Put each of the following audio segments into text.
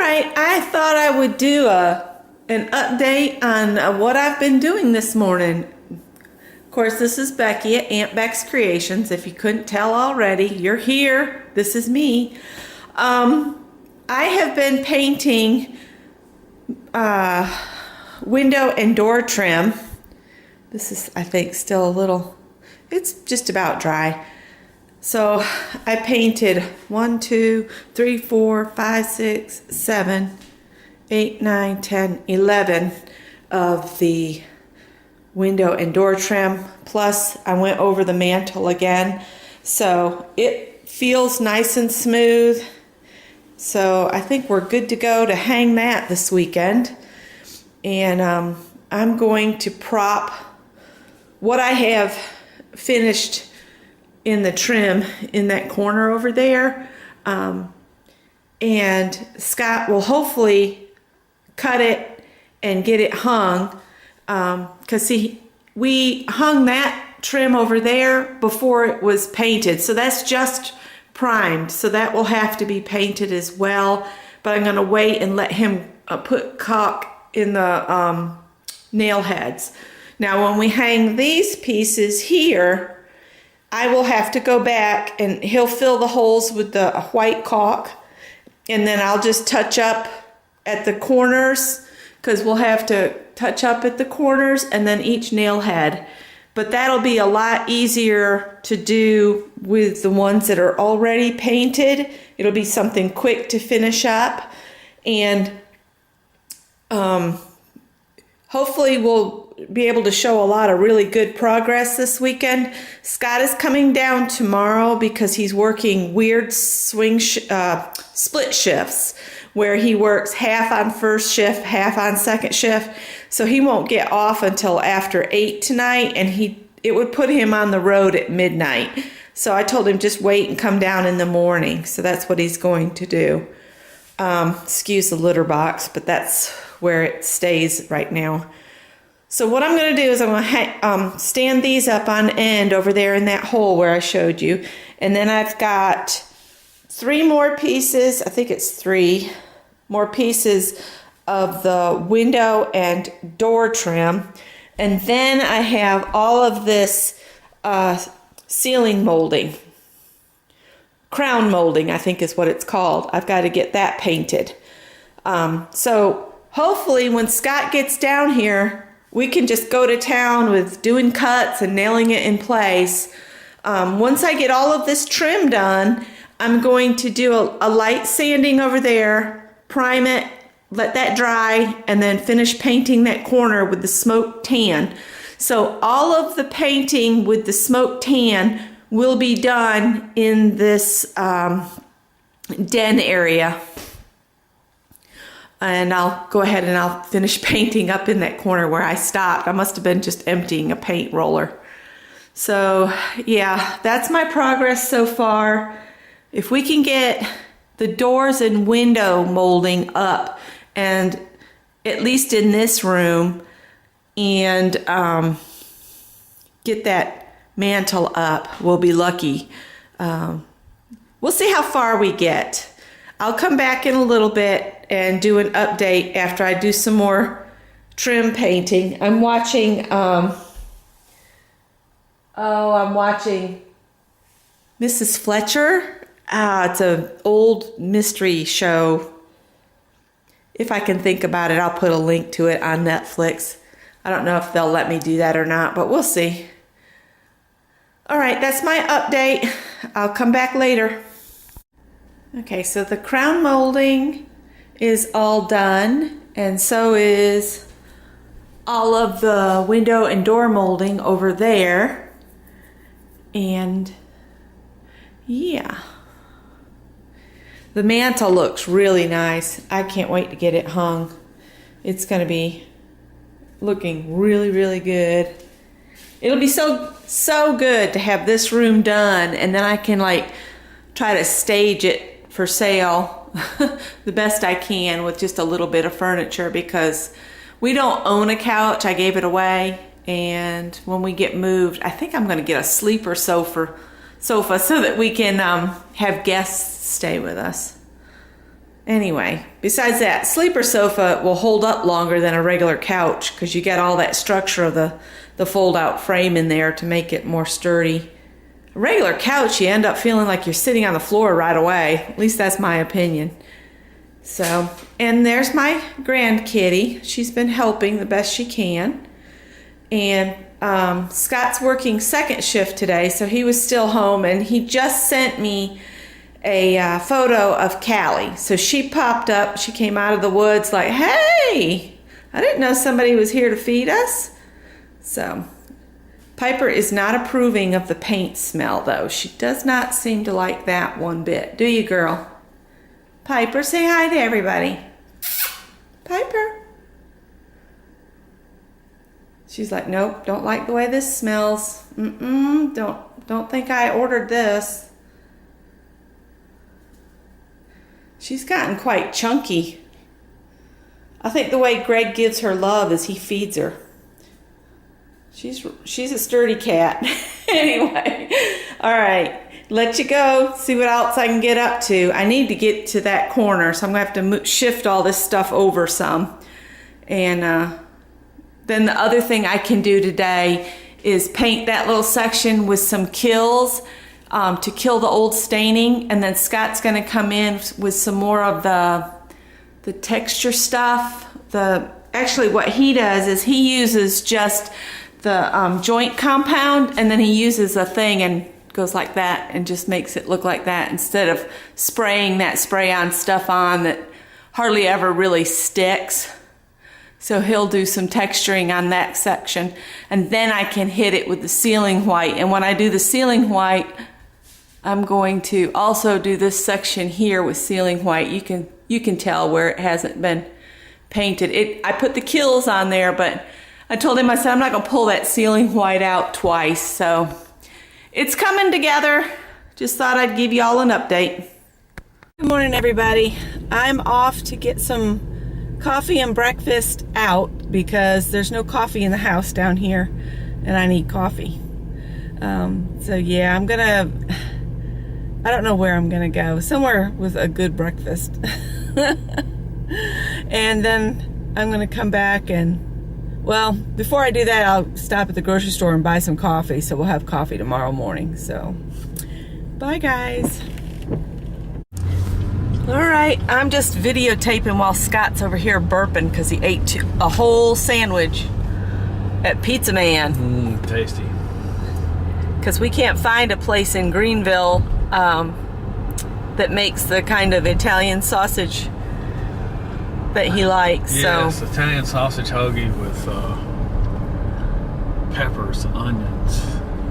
right, I thought I would do an update on what I've been doing this morning. Of course, this is Becky at Aunt Beck's Creations. If you couldn't tell already, you're here. This is me. I have been painting window and door trim. This is, I think, still a little, it's just about dry. So I painted 1, 2, 3, 4, 5, 6, 7, 8, 9, 10, 11 of the window and door trim. Plus I went over the mantle again. So it feels nice and smooth. So I think we're good to go to hang that this weekend. And I'm going to prop what I have finished in the trim in that corner over there. And Scott will hopefully cut it and get it hung. Because we hung that trim over there before it was painted. So that's just primed. So that will have to be painted as well. But I'm going to wait and let him put caulk in the nail heads. Now when we hang these pieces here, I will have to go back and he'll fill the holes with the white caulk, and then I'll just touch up at the corners, because we'll have to touch up at the corners and then each nail head. But that'll be a lot easier to do with the ones that are already painted. It'll be something quick to finish up, and hopefully we'll be able to show a lot of really good progress this weekend. Scott is coming down tomorrow because he's working weird split shifts where he works half on first shift, half on second shift. So he won't get off until after 8 tonight, and it would put him on the road at midnight. So I told him just wait and come down in the morning. So that's what he's going to do. Excuse the litter box, but that's where it stays right now. So what I'm going to do is I'm going to stand these up on end over there in that hole where I showed you. And then I've got 3 more pieces, I think it's 3 more pieces of the window and door trim. And then I have all of this ceiling molding. Crown molding, I think is what it's called. I've got to get that painted. So hopefully when Scott gets down here, we can just go to town with doing cuts and nailing it in place. Once I get all of this trim done, I'm going to do a light sanding over there, prime it, let that dry, and then finish painting that corner with the smoked tan. So all of the painting with the smoked tan will be done in this den area. And I'll go ahead and I'll finish painting up in that corner where I stopped. I must have been just emptying a paint roller. So yeah, that's my progress so far. If we can get the doors and window molding up, and at least in this room, and get that mantle up, we'll be lucky. We'll see how far we get. I'll come back in a little bit and do an update after I do some more trim painting. I'm watching, I'm watching Mrs. Fletcher. It's an old mystery show. If I can think about it, I'll put a link to it on Netflix. I don't know if they'll let me do that or not, but we'll see. All right, that's my update. I'll come back later. Okay, so the crown molding is all done, and so is all of the window and door molding over there. And yeah, the mantle looks really nice. I can't wait to get it hung. It's going to be looking really, really good. It'll be so good to have this room done, and then I can like try to stage it for sale the best I can with just a little bit of furniture, because we don't own a couch. I gave it away, and when we get moved, I think I'm going to get a sleeper sofa so that we can have guests stay with us. Anyway, besides that, sleeper sofa will hold up longer than a regular couch because you get all that structure of the fold-out frame in there to make it more sturdy. A regular couch, you end up feeling like you're sitting on the floor right away. At least that's my opinion. So, and there's my grand kitty. She's been helping the best she can. And Scott's working second shift today, so he was still home, and he just sent me a photo of Callie. So she popped up. She came out of the woods like, hey, I didn't know somebody was here to feed us. So Piper is not approving of the paint smell, though. She does not seem to like that one bit. Do you, girl? Piper, say hi to everybody. Piper. She's like, nope, don't like the way this smells. Don't think I ordered this. She's gotten quite chunky. I think the way Greg gives her love is he feeds her. She's a sturdy cat. Anyway, all right, let you go. See what else I can get up to. I need to get to that corner, so I'm going to have to shift all this stuff over some. And then the other thing I can do today is paint that little section with some Kills to kill the old staining, and then Scott's going to come in with some more of the texture stuff. Actually what he does is he uses just the joint compound, and then he uses a thing and goes like that and just makes it look like that instead of spraying that spray-on stuff on that hardly ever really sticks. So he'll do some texturing on that section, and then I can hit it with the ceiling white. And when I do the ceiling white, I'm going to also do this section here with ceiling white. You can tell where it hasn't been painted. I put the Kills on there, but I told him, I said, I'm not going to pull that ceiling white out twice. So it's coming together. Just thought I'd give you all an update. Good morning, everybody. I'm off to get some coffee and breakfast out because there's no coffee in the house down here, and I need coffee. So yeah, I don't know where I'm gonna go. Somewhere with a good breakfast. And then I'm gonna come back and, well, before I do that, I'll stop at the grocery store and buy some coffee, so we'll have coffee tomorrow morning. So bye, guys. All right, I'm just videotaping while Scott's over here burping because he ate a whole sandwich at Pizza Man. Tasty. Because we can't find a place in Greenville that makes the kind of Italian sausage that he likes. Yes, so Italian sausage hoagie with peppers, onions,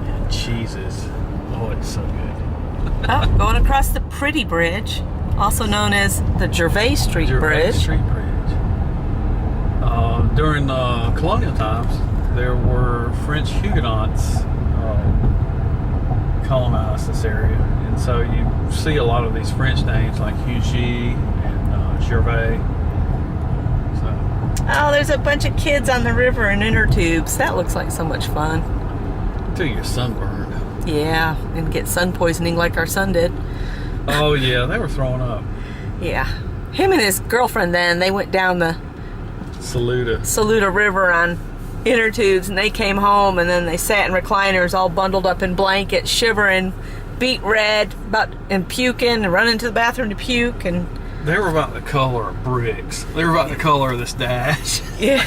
and cheeses. Oh, it's so good. Oh, going across the Pretty Bridge, also known as the Gervais Street Bridge. Street Bridge. During colonial times, there were French Huguenots colonized this area, and so you see a lot of these French names like Hugy and Gervais. So. Oh, there's a bunch of kids on the river in inner tubes. That looks like so much fun. Until you're sunburned. Yeah, and get sun poisoning like our son did. Oh yeah, they were throwing up. Yeah. Him and his girlfriend then, they went down the Saluda River on inner tubes, and they came home, and then they sat in recliners all bundled up in blankets, shivering, beet red, and puking, and running to the bathroom to puke. And they were about the color of bricks. They were about the color of this dash. Yeah.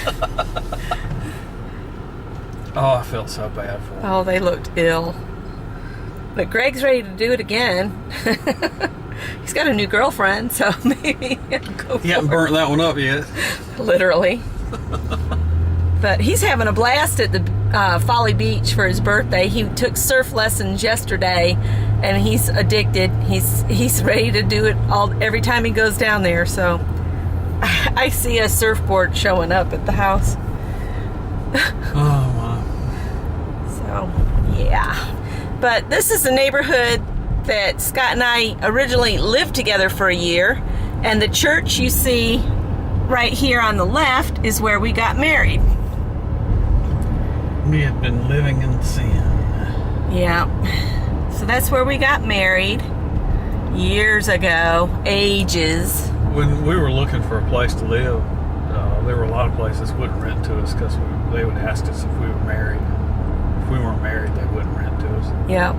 Oh, I felt so bad for them. Oh, they looked ill. But Greg's ready to do it again. He's got a new girlfriend, so maybe he'll go He hasn't burnt that one up yet. Literally. But he's having a blast at the Folly Beach for his birthday. He took surf lessons yesterday, and he's addicted. He's ready to do it every time he goes down there. So I see a surfboard showing up at the house. Oh my. So yeah. But this is the neighborhood that Scott and I originally lived together for a year, and the church you see right here on the left is where we got married. We have been living in sin. Yeah. So that's where we got married years ago. Ages. when we were looking for a place to live, there were a lot of places wouldn't rent to us because they would ask us if we were married. If we weren't married, they wouldn't rent to us. Yeah.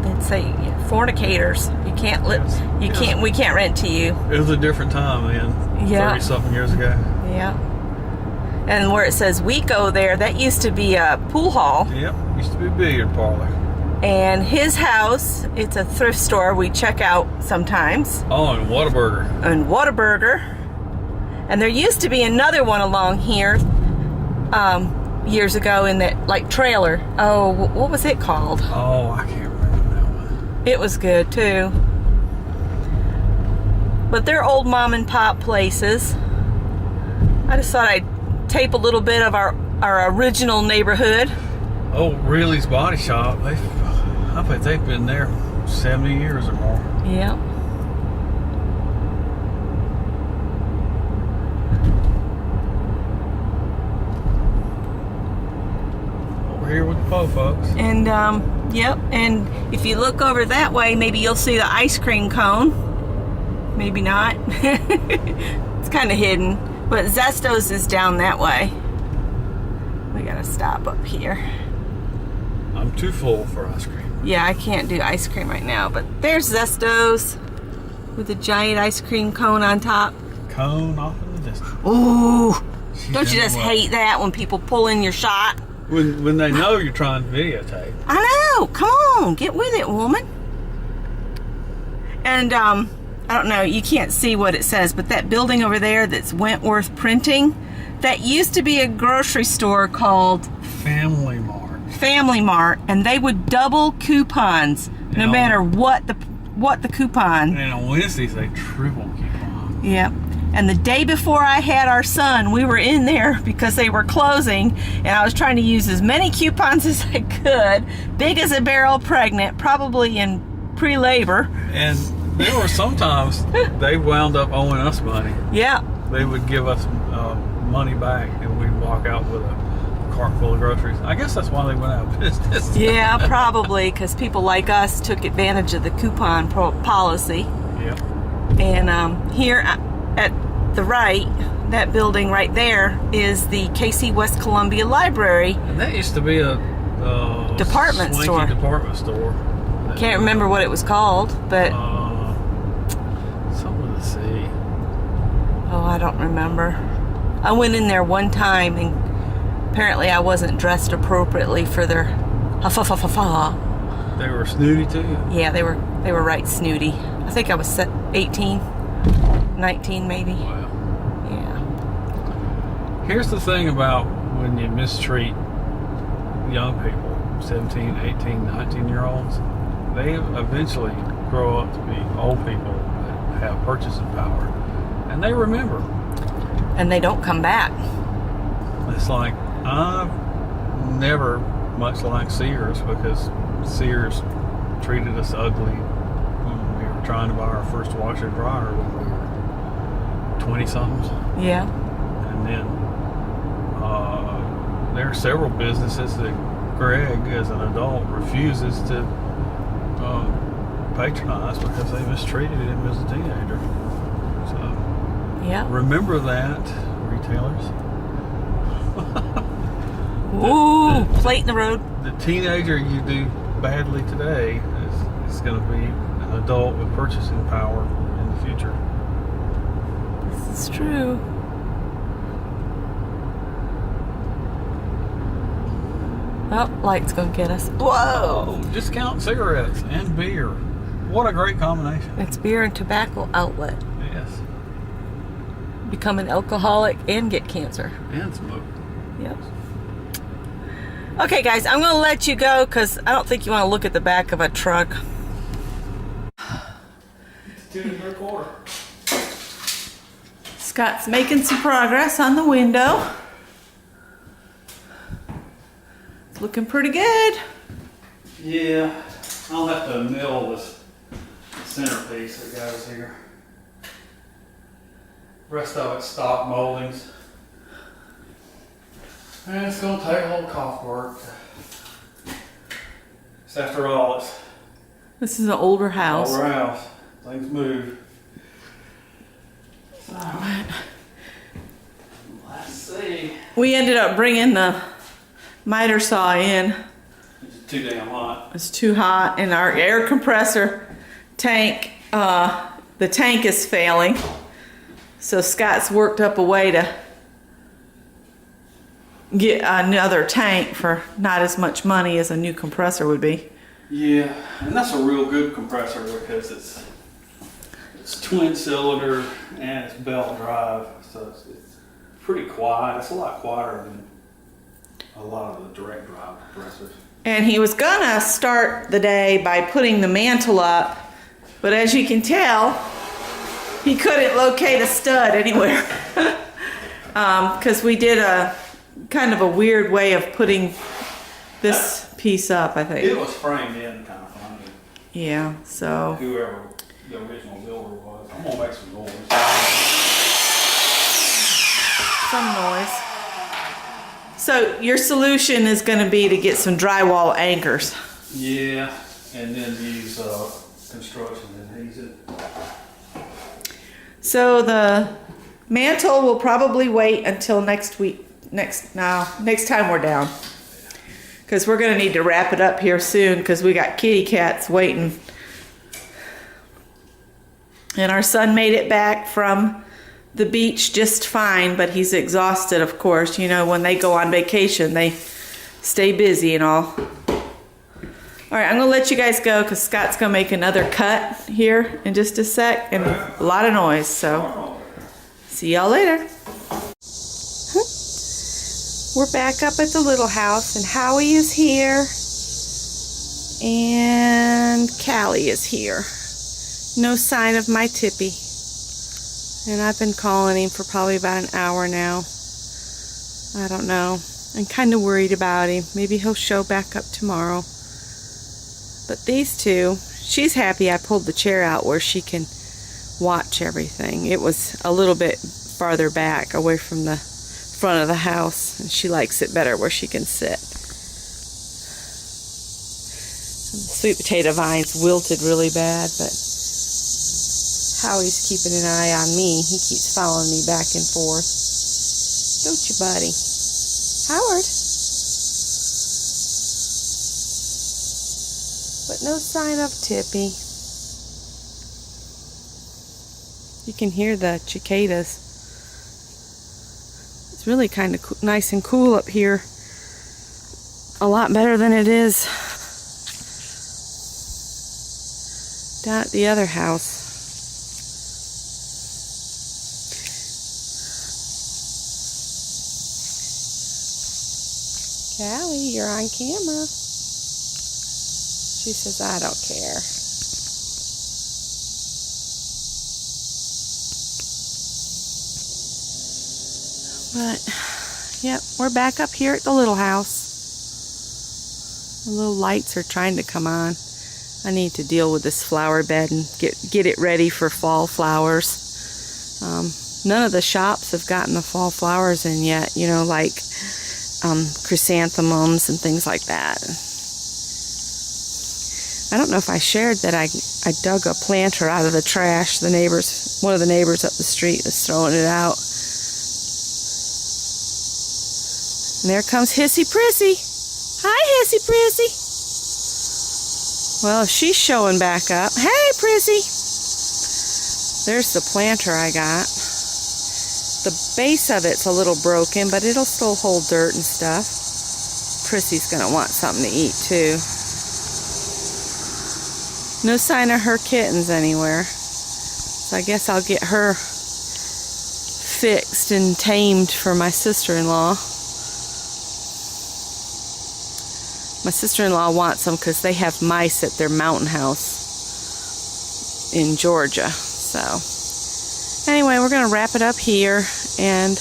They'd say fornicators. You can't live. You can't. We can't rent to you. It was a different time then. Yeah. 30-something years ago. Yeah. And where it says Wico there, that used to be a pool hall. Yep. Used to be a billiard parlor. And his house, it's a thrift store we check out sometimes. Oh, and Whataburger. And Whataburger. And there used to be another one along here years ago in that like trailer. Oh, what was it called? Oh, I can't remember that one. It was good too. But they're old mom and pop places. I just thought I'd tape a little bit of our original neighborhood. Oh, Really's Body Shop. I bet they've been there 70 years or more. Yeah. Over here with the po folks. And yep, and if you look over that way, maybe you'll see the ice cream cone. Maybe not. It's kind of hidden. But Zesto's is down that way. We gotta stop up here. I'm too full for ice cream. Yeah, I can't do ice cream right now, but there's Zesto's with a giant ice cream cone on top. Cone off in the distance. Ooh, She's don't you in just the way. hate that when people pull in your shot? When they know you're trying to videotape. I know, come on, get with it, woman. And I don't know, you can't see what it says, but that building over there that's Wentworth Printing, that used to be a grocery store called Family Mart. Family Mart, and they would double coupons no Yeah. matter what the coupon. And on Wednesdays they triple coupon. Yep. And the day before I had our son, we were in there because they were closing, and I was trying to use as many coupons as I could, big as a barrel pregnant, probably in pre-labor. And there were sometimes they wound up owing us money. Yeah. They would give us money back, and we'd walk out with a cart full of groceries. I guess that's why they went out of business. Yeah, probably, because people like us took advantage of the coupon policy. Yep. And here at the right, that building right there is the KC West Columbia Library. And that used to be a Department swanky store. department store. Can't remember what it was called, but Something with a C. oh, I don't remember. I went in there one time, and apparently I wasn't dressed appropriately for their ha-fa-fa-fa-fa. They were snooty too. Yeah, they were right snooty. I think I was 18, 19 maybe. Wow. Yeah. Here's the thing about when you mistreat young people, 17, 18, 19-year-olds, they eventually grow up to be old people that have purchasing power, and they remember. And they don't come back. It's like, I've never much liked Sears because Sears treated us ugly when we were trying to buy our first washer and dryer when we were 20-somethings. Yeah. And then there are several businesses that Greg, as an adult, refuses to patronize because they mistreated him as a teenager. So Yeah. remember that, retailers. Ooh, plate in the road. The teenager you do badly today is going to be an adult with purchasing power in the future. This is true. Oh, light's gonna get us. Whoa! Oh, discount cigarettes and beer. What a great combination. It's beer and tobacco outlet. Yes. Become an alcoholic and get cancer. And smoke. Yep. Okay, guys, I'm gonna let you go because I don't think you want to look at the back of a truck. It's 2 3/4. Scott's making some progress on the window. It's looking pretty good. Yeah, I'll have to mill this centerpiece that goes here. Rest of it's stock moldings. And it's gonna take a little cough work. So after all, it's This is an older house. our house. Things move. We ended up bringing the miter saw in. It's too damn hot. It's too hot, and our air compressor tank, the tank is failing. So Scott's worked up a way to get another tank for not as much money as a new compressor would be. Yeah, and that's a real good compressor because it's twin cylinder and it's belt drive, so it's pretty quiet. It's a lot quieter than a lot of the direct drive compressors. And he was gonna start the day by putting the mantle up, but as you can tell, he couldn't locate a stud anywhere. Because we did a kind of a weird way of putting this piece up, I think. It was framed in kind of funny. Yeah, so. Whoever the original builder was. I'm gonna make some noise. Some noise. So your solution is going to be to get some drywall anchors. Yeah, and then use construction adhesive. So the mantle will probably wait until next week. Next time we're down. Because we're going to need to wrap it up here soon because we got kitty cats waiting. And our son made it back from the beach just fine, but he's exhausted, of course. You know, when they go on vacation, they stay busy and all. All right, I'm going to let you guys go because Scott's going to make another cut here in just a sec and a lot of noise. So, see y'all later. We're back up at the little house, and Howie is here, and Callie is here. No sign of my Tippy. And I've been calling him for probably about an hour now. I don't know. I'm kind of worried about him. Maybe he'll show back up tomorrow. But these two, she's happy I pulled the chair out where she can watch everything. It was a little bit farther back, away from the front of the house, and she likes it better where she can sit. The sweet potato vines wilted really bad, but Howie's keeping an eye on me. He keeps following me back and forth. Don't you, buddy? Howard? But no sign of Tippy. You can hear the cicadas. It's really kind of nice and cool up here. A lot better than it is down at the other house. Callie, you're on camera. She says, I don't care. But, yep, we're back up here at the little house. The little lights are trying to come on. I need to deal with this flower bed and get it ready for fall flowers. None of the shops have gotten the fall flowers in yet, you know, like chrysanthemums and things like that. I don't know if I shared that I dug a planter out of the trash. One of the neighbors up the street was throwing it out. And there comes Hissy Prissy. Hi, Hissy Prissy. Well, she's showing back up. Hey, Prissy. There's the planter I got. The base of it's a little broken, but it'll still hold dirt and stuff. Prissy's going to want something to eat, too. No sign of her kittens anywhere. So I guess I'll get her fixed and tamed for my sister-in-law. My sister-in-law wants them because they have mice at their mountain house in Georgia. So anyway, we're going to wrap it up here, and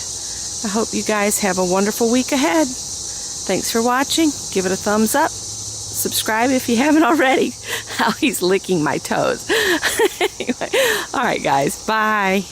I hope you guys have a wonderful week ahead. Thanks for watching. Give it a thumbs up. Subscribe if you haven't already. How he's licking my toes. Anyway, all right, guys. Bye.